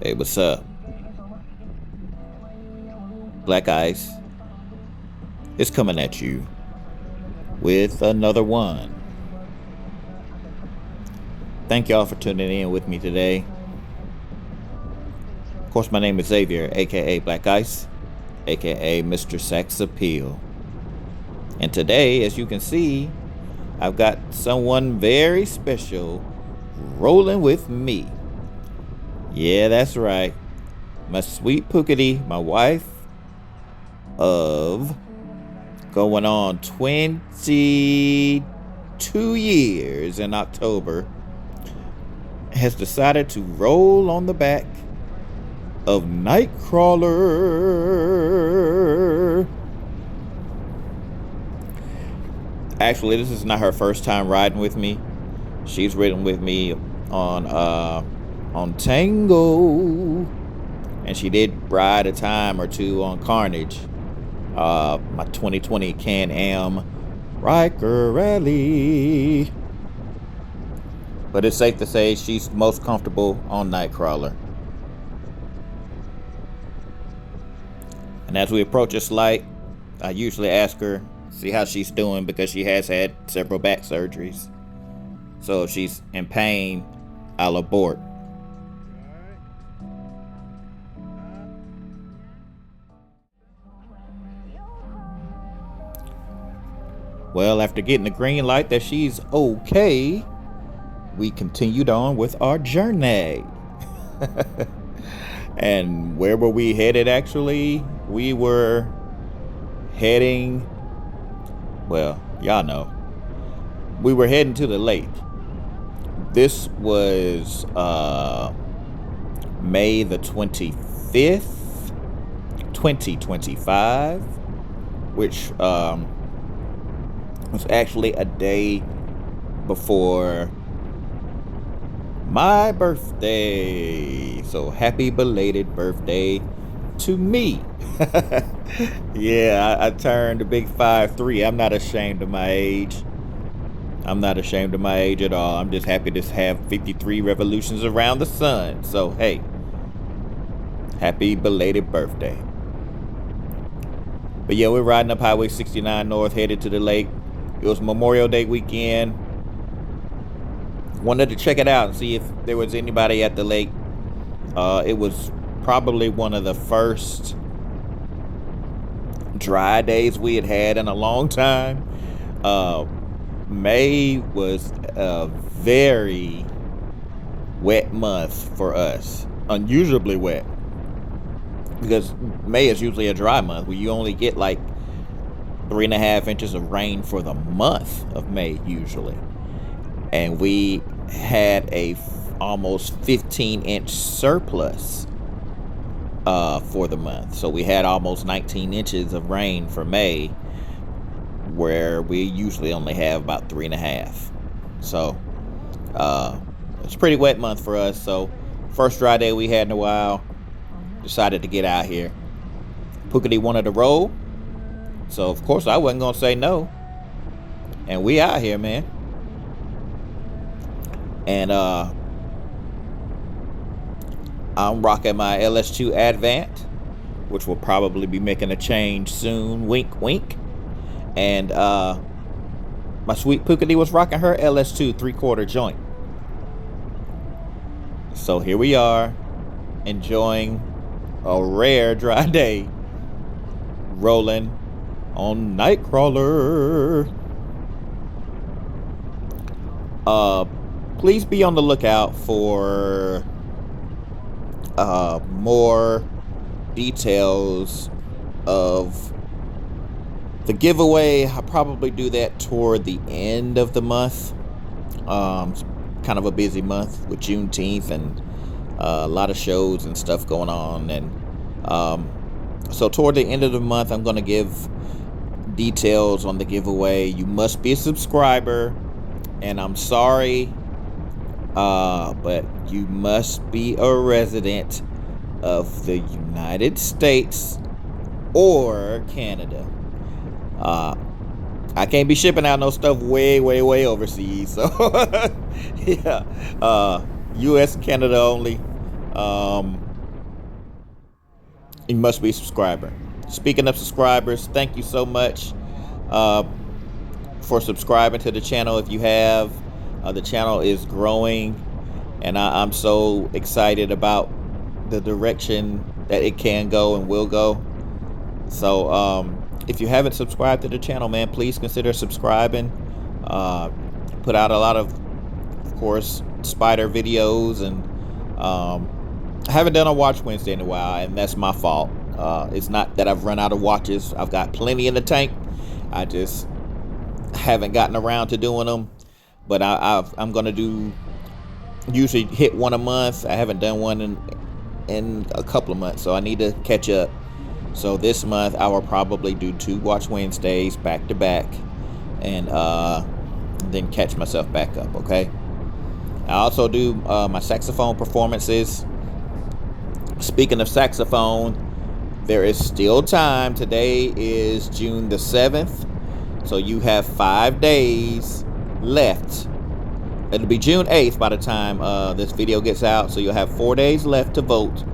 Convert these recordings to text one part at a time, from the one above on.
Hey, what's up? Black Ice is coming at you with another one. Thank y'all for tuning in with me today. Of course, my name is Xavier, aka Black Ice, aka Mr. Sex Appeal. And today, as you can see, I've got someone very special rolling with me. Yeah, that's right. My Sweet Pookity, my wife of going on 22 years in October, has decided to roll on the back of NightCrawler. Actually, this is not her first time riding with me. She's ridden with me on Tango, and she did ride a time or two on Carnage, my 2020 Can-Am Riker Rally. But it's safe to say she's most comfortable on NightCrawler. And as we approach this light, I usually ask her, see how she's doing, because she has had several back surgeries. So if she's in pain, I'll abort. Well, after getting the green light that she's okay, we continued on with our journey. And where were we headed actually? We were heading, well, y'all know. We were heading to the lake. This was May the 25th, 2025, which was actually a day before my birthday. So happy belated birthday to me. Yeah, I turned a big 5'3". I'm not ashamed of my age. I'm not ashamed of my age at all. I'm just happy to have 53 revolutions around the sun. So, hey, happy belated birthday. But yeah, we're riding up Highway 69 North, headed to the lake. It was Memorial Day weekend. Wanted to check it out and see if there was anybody at the lake. It was probably one of the first dry days we had in a long time. May was a very wet month for us, unusually wet, because May is usually a dry month where you only get like 3.5 inches of rain for the month of May usually, and we had a almost 15-inch surplus for the month. So we had almost 19 inches of rain for May, where we usually only have about 3.5. So it's a pretty wet month for us. So first dry day we had in a while, decided to get out here. Pookity wanted to roll, so of course I wasn't gonna say no, and we out here, man. And I'm rocking my LS2 Advant, which will probably be making a change soon, wink wink. And my Sweet Pookity was rocking her LS2 3/4 joint. So here we are, enjoying a rare dry day, rolling on NightCrawler. Please be on the lookout for more details of the giveaway. I'll probably do that toward the end of the month. It's kind of a busy month with Juneteenth and a lot of shows and stuff going on. And so toward the end of the month, I'm going to give details on the giveaway. You must be a subscriber. And I'm sorry, but you must be a resident of the United States or Canada. I can't be shipping out no stuff way overseas. So yeah, U.S. and Canada only. You must be a subscriber. Speaking of subscribers, thank you so much for subscribing to the channel. If you have, the channel is growing, and I'm so excited about the direction that it can go and will go. So if you haven't subscribed to the channel, man, please consider subscribing. Put out a lot of course, Spyder videos, and I haven't done a Watch Wednesday in a while, and that's my fault. It's not that I've run out of watches. I've got plenty in the tank. I just haven't gotten around to doing them. But I'm gonna do, usually hit one a month. I haven't done one in a couple of months, so I need to catch up. So this month I will probably do 2 Watch Wednesdays back to back, and then catch myself back up. Okay. I also do my saxophone performances. Speaking of saxophone, there is still time. Today is June the 7th, so you have 5 days left. It'll be June 8th by the time this video gets out, so you'll have 4 days left to vote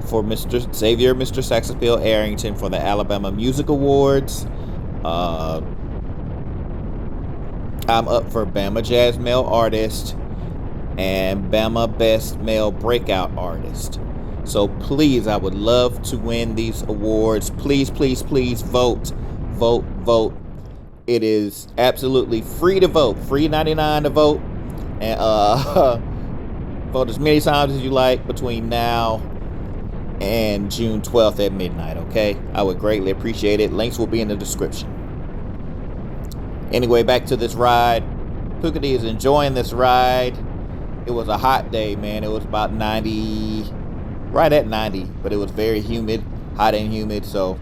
for Mr. Xavier, Mr. Sax Appeal Arrington for the Alabama Music Awards. I'm up for Bama Jazz Male Artist and Bama Best Male Breakout Artist. So please, I would love to win these awards. Please, please, please vote, vote, vote. It is absolutely free to vote, free 99 to vote, and vote as many times as you like between now and June 12th at midnight. Okay, I would greatly appreciate it. Links will be in the description. Anyway, back to this ride. Pookity is enjoying this ride. It was a hot day, man. It was about 90, right at 90, but it was very humid, hot and humid. So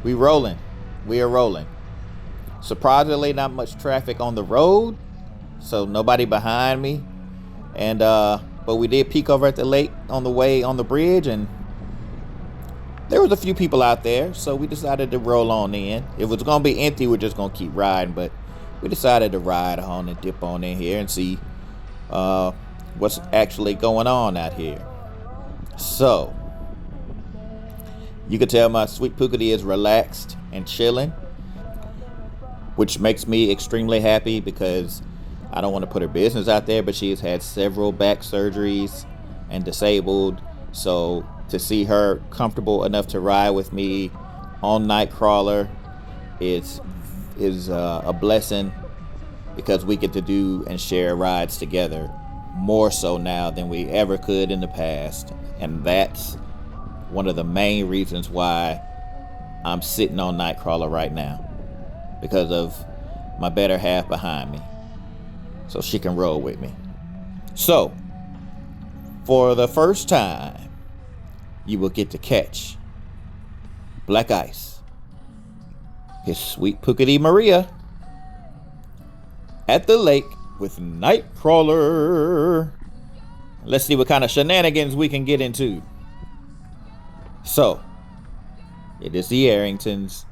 we rolling. We are rolling. Surprisingly, not much traffic on the road, so nobody behind me. And but we did peek over at the lake on the way on the bridge, and there was a few people out there, so we decided to roll on in. If it was gonna be empty, we're just gonna keep riding, but we decided to ride on and dip on in here and see what's actually going on out here. So you can tell my Sweet Pookity is relaxed and chilling, which makes me extremely happy because I don't want to put her business out there, but she has had several back surgeries and disabled. So to see her comfortable enough to ride with me on NightCrawler is a blessing, because we get to do and share rides together more so now than we ever could in the past. And that's one of the main reasons why I'm sitting on NightCrawler right now, because of my better half behind me, so she can roll with me. So for the first time, you will get to catch Black Ice, his Sweet Pookity Maria, at the lake with NightCrawler. Let's see what kind of shenanigans we can get into. So it is the Arringtons,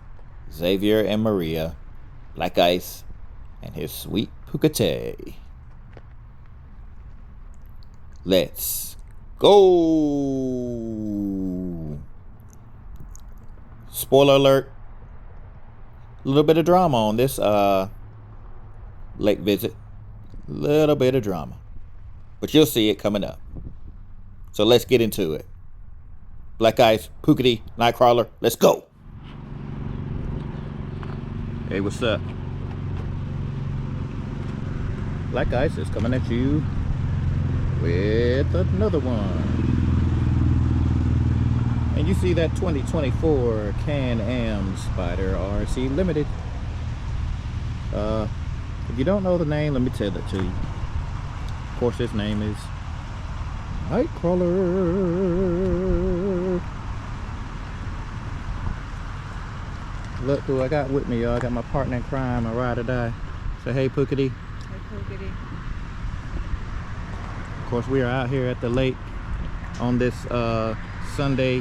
Xavier and Maria, Black Ice, and his Sweet Pookity. Let's go. Spoiler alert, a little bit of drama on this lake visit. A little bit of drama, but you'll see it coming up. So let's get into it. Black Ice, Pookity, NightCrawler, let's go. Hey, what's up? Black Ice is coming at you with another one. And you see that 2024 Can-Am Spyder RT Limited. If you don't know the name, let me tell it to you. Of course, his name is NightCrawler. Look who I got with me, y'all. I got my partner in crime, my ride or die. Say hey, Pookity. Hey, Pookity. Of course, we are out here at the lake on this Sunday,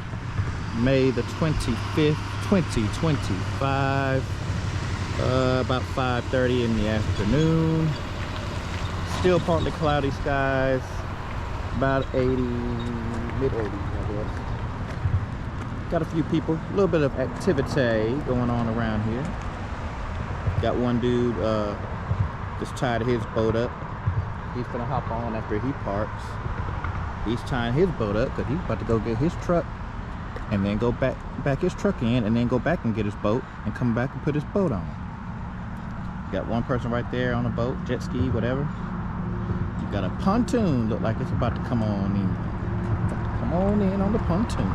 May the 25th, 2025. About 5:30 in the afternoon. Still partly cloudy skies. About 80, mid 80s, I guess. got a few people, a little bit of activity going on around here. Got one dude just tied his boat up. He's gonna hop on after he parks. He's tying his boat up because he's about to go get his truck and then go back his truck in and then go back and get his boat and come back and put his boat on. Got one person right there on a boat, jet ski, whatever. You got a pontoon, look like it's about to come on in. Come on in on the pontoon.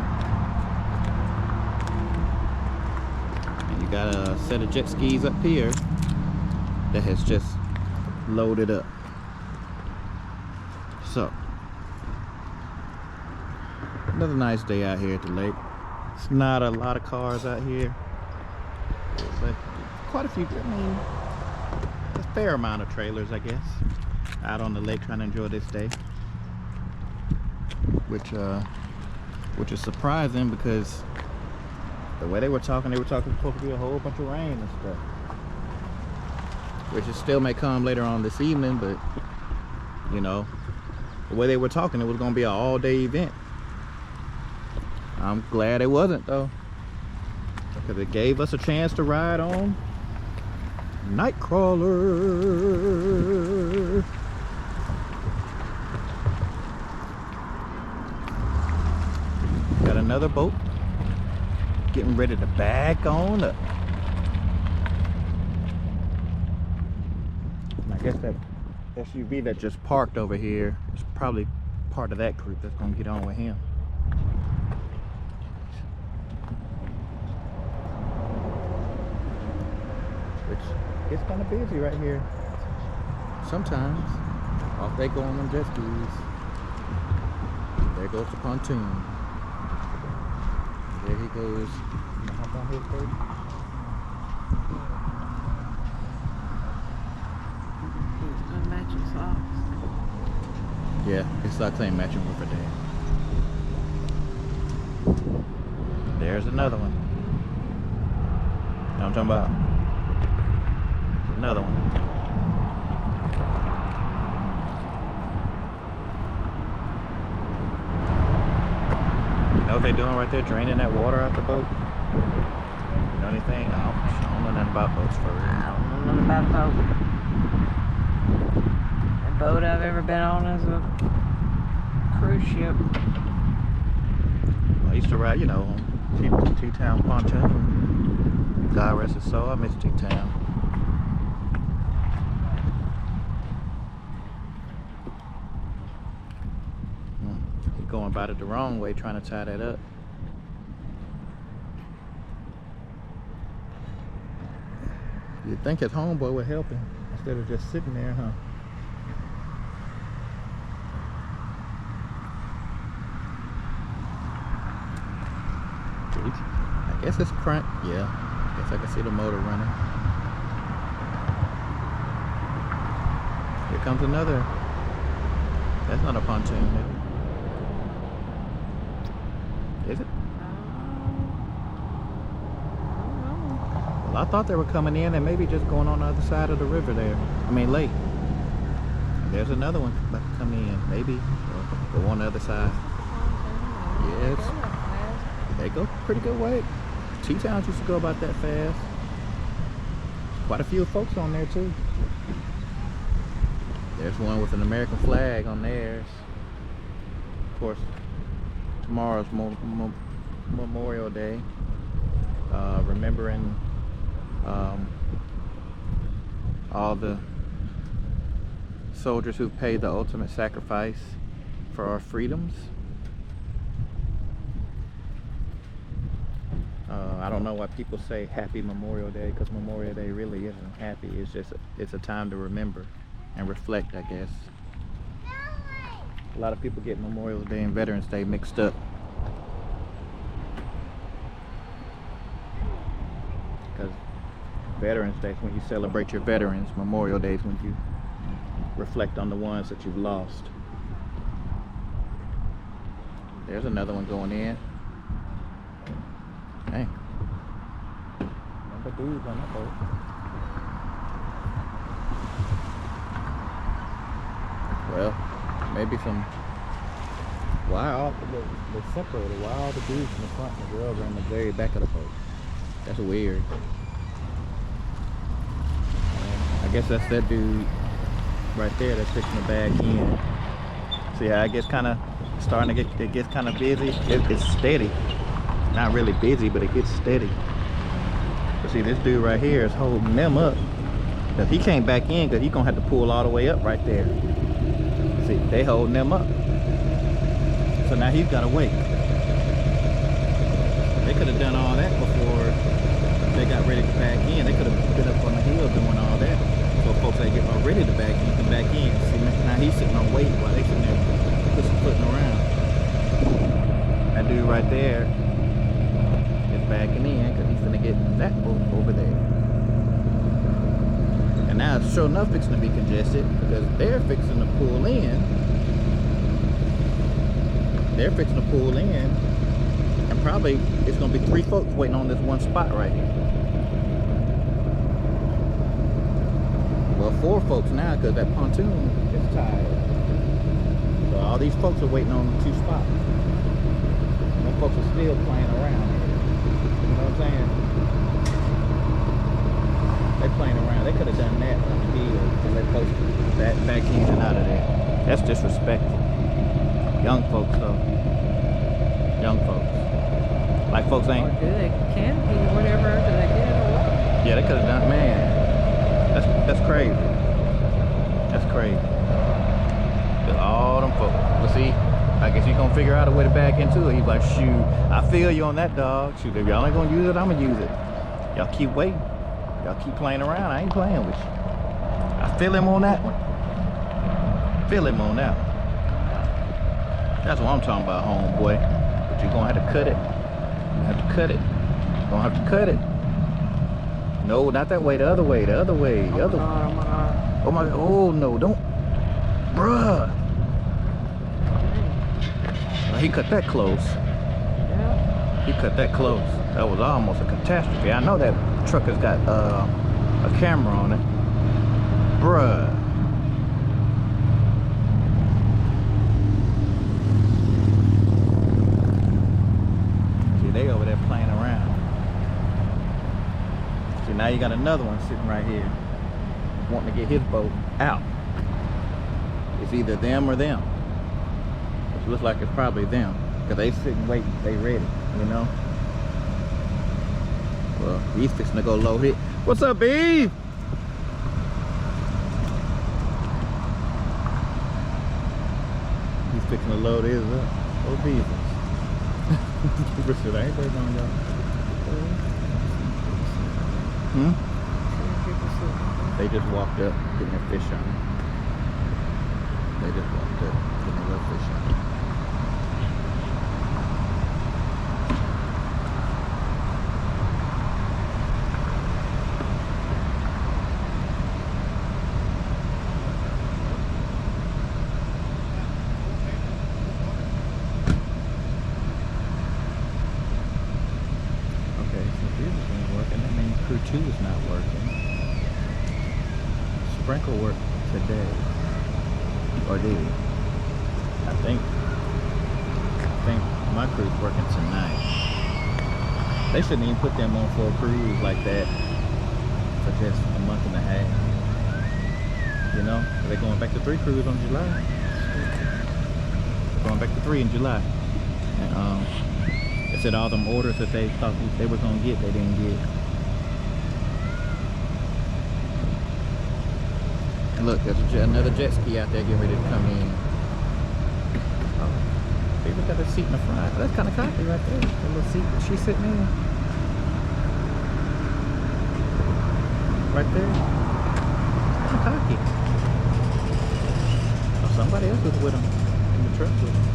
And you got a set of jet skis up here that has just loaded up. So, another nice day out here at the lake. It's not a lot of cars out here, but quite a few, I mean, a fair amount of trailers, I guess, out on the lake trying to enjoy this day. Which is surprising because the way they were talking supposed to be a whole bunch of rain and stuff. Which it still may come later on this evening, but, you know, the way they were talking, it was going to be an all-day event. I'm glad it wasn't, though, because it gave us a chance to ride on NightCrawler. Got another boat getting ready to back on up. And I guess that SUV that just parked over here is probably part of that group that's gonna get on with him. Which gets kind of busy right here. Sometimes off they go on them jet skis. There goes the pontoon. There he goes. You know, hop on his boat. Matching socks. Yeah, his socks ain't matching with her dad. There's another one. You know what I'm talking about? Another one. You know what they doing right there? Draining that water out the boat? You know anything? I don't know nothing about boats for real. I don't know nothing about a boat. The boat I've ever been on is a cruise ship. I used to ride, you know, T-Town pontoon. God rest his soul, I miss T-Town. He's going about it the wrong way, trying to tie that up. You'd think his homeboy would help him instead of just sitting there, huh? I guess it's crank. Yeah, I guess I can see the motor running. Here comes another. That's not a pontoon, is it? Well, I thought they were coming in and maybe just going on the other side of the river there. I mean, lake. There's another one about to come in. Maybe go on the other side. Yes. They go pretty good way. T-Towns used to go about that fast. Quite a few folks on there too. There's one with an American flag on theirs. Of course, tomorrow's Memorial Day. Remembering all the soldiers who paid the ultimate sacrifice for our freedoms. I don't know why people say Happy Memorial Day, because Memorial Day really isn't happy. It's just it's a time to remember and reflect, I guess. A lot of people get Memorial Day and Veterans Day mixed up. Because Veterans Day is when you celebrate your veterans. Memorial Day is when you reflect on the ones that you've lost. There's another one going in. Dang. Number dudes on that boat. Well, maybe some Why all they separated? Why all the dudes in the front and the girls are in the very back of the boat? That's weird. I guess that's that dude right there that's fixing the back end. See how it gets kind of starting to get, it gets kind of busy. It's steady. Not really busy, but it gets steady. But see, this dude right here is holding them up. Cause he can't back in, cause he's gonna have to pull all the way up right there. See, they holding them up. So now he's gotta wait. They could have done all that before they got ready to back in. They could have been up on the hill doing all that. So folks that get all ready to back in can back in. See, now he's sitting on wait while they sitting there putting around. That dude right there is backing in because he's gonna get that boat over there. And now it's sure enough fixing to be congested because they're fixing to pull in. They're fixing to pull in, and probably it's gonna be 3 folks waiting on this one spot right here. Well, 4 folks now because that pontoon is tied. So all these folks are waiting on 2 spots. And them folks are still playing around here. You know what I'm saying? They're playing around. They could have done that on the hill and let folks that back in and out of there. That's disrespectful. Young folks though. Young folks. Like folks ain't. Or do they can be whatever? Do they get it or what? Yeah, they could have done. Man, that's crazy. That's crazy. Cause all them folks. But see, I guess you gonna figure out a way to back into it. He's like, shoot, I feel you on that, dog. Shoot, if y'all ain't gonna use it, I'm gonna use it. Y'all keep waiting. Y'all keep playing around. I ain't playing with you. I feel him on that one. Feel him on that one. That's what I'm talking about, homeboy. But you're gonna have to cut it. You have to cut it. You're gonna have to cut it. No, not that way. The other way. The other way. The other way. Oh my God. Oh my God. Oh no! Don't, bruh. Well, he cut that close. Yeah. He cut that close. That was almost a catastrophe. I know that truck has got a camera on it, bruh. They over there playing around. See, now you got another one sitting right here wanting to get his boat out. It's either them or them. It looks like it's probably them because they sitting waiting. They ready, you know. Well, he's fixing to go load it. What's up, B? He's fixing to load his up. Oh, beavers. Shit, I ain't waiting on y'all. Hmm? They just walked up getting their fish on. They just walked up getting their little fish on. Crew 2 is not working. Sprinkle work today. Or did it? I think my crew's working tonight. They shouldn't even put them on for a cruise like that for just a month and a half. You know? They're going back to 3 cruise on July. They're going back to 3 in July. And they said all them orders that they thought they were gonna get, they didn't get. And look, there's another jet ski out there getting ready to come in. Oh, baby got a seat in the front. That's kind of cocky right there. The little seat that she's sitting in. Right there. Kind of cocky. Oh, somebody else was with him in the truck with him.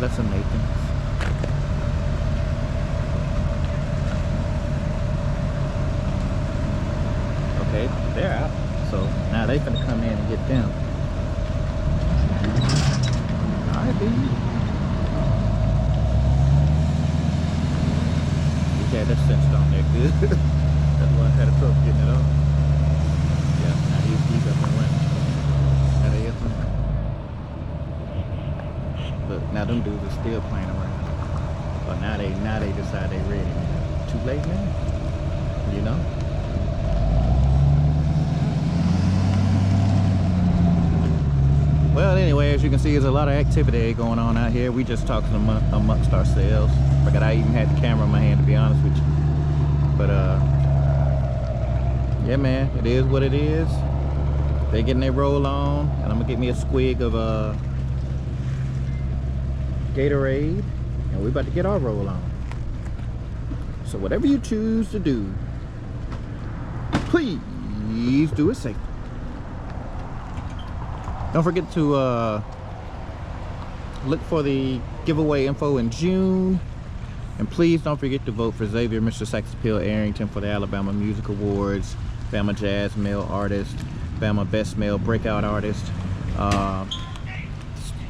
That's a Nathan. speed. Yeah, that's cinched on there good. That's why I had a trouble getting it off. Yeah, now he's up and running. Now they is. Look, now them dudes are still playing around. But now they decide they ready. Too late now, you know. Well, anyway, as you can see, there's a lot of activity going on out here. We just talking amongst ourselves. Forgot I even had the camera in my hand, to be honest with you. But yeah, man, it is what it is. They getting their roll on, and I'm gonna get me a squig of Gatorade, and we about to get our roll on. So whatever you choose to do, please do it safely. Don't forget to look for the giveaway info in June. And please don't forget to vote for Xavier, Mr. Sax Appeal Arrington for the Alabama Music Awards, Bama Jazz Male Artist, Bama Best Male Breakout Artist.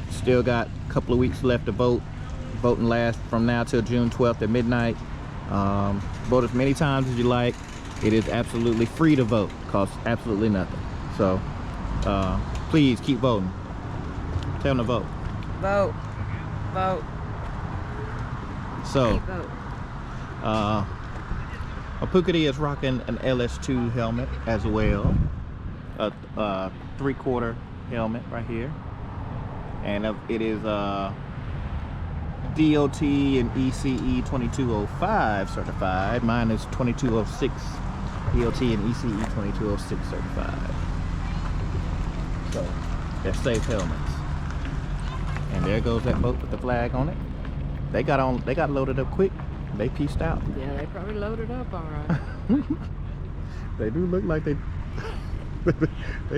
Still got a couple of weeks left to vote. Voting lasts from now till June 12th at midnight. Vote as many times as you like. It is absolutely free to vote. Costs absolutely nothing. So please keep voting. Tell them to vote. Vote. Vote. So, Vote. Pookity is rocking an LS2 helmet as well. A 3/4 helmet right here. And it is DOT and ECE 2205 certified. Mine is 2206 DOT and ECE 2206 certified. So they're safe helmets. And there goes that boat with the flag on it. They got loaded up quick. They pieced out. Yeah, they probably loaded up all right. They do look like they've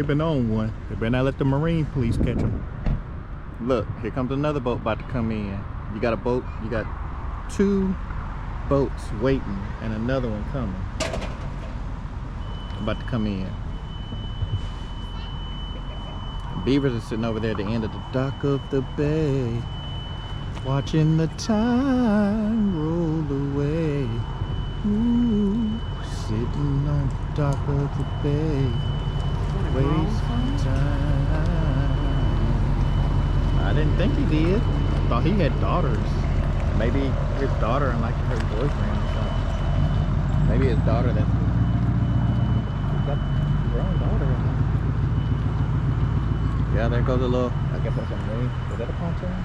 been on one. They better not let the Marine police catch them. Look, here comes another boat about to come in. You got a boat, you got 2 boats waiting and another one coming. About to come in. Beavers are sitting over there at the end of the dock of the bay, watching the time roll away. Ooh, sitting on the dock of the bay, wasting time. I didn't think he did. I thought he had daughters. Maybe his daughter and like her boyfriend or something. Maybe his daughter that's he's got a grown daughter. Yeah, there goes a little, I guess that's a marine. Is that a pontoon?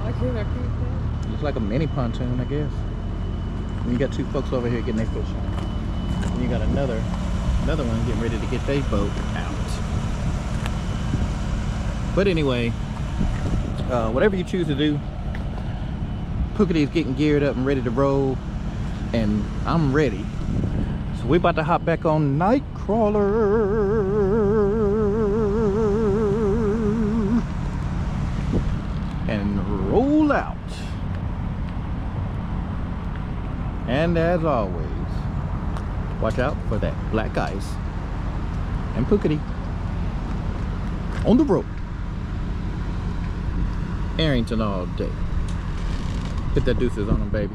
I can't. Looks like a mini pontoon, I guess. And you got 2 folks over here getting their fish on. And you got another one getting ready to get their boat out. But anyway, whatever you choose to do, Pookity is getting geared up and ready to roll, and I'm ready. So we're about to hop back on NightCrawler and roll out. And as always, watch out for that black ice and Pookity on the road. Arrington all day. Hit that deuces on them, baby.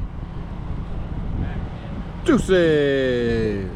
Deuces!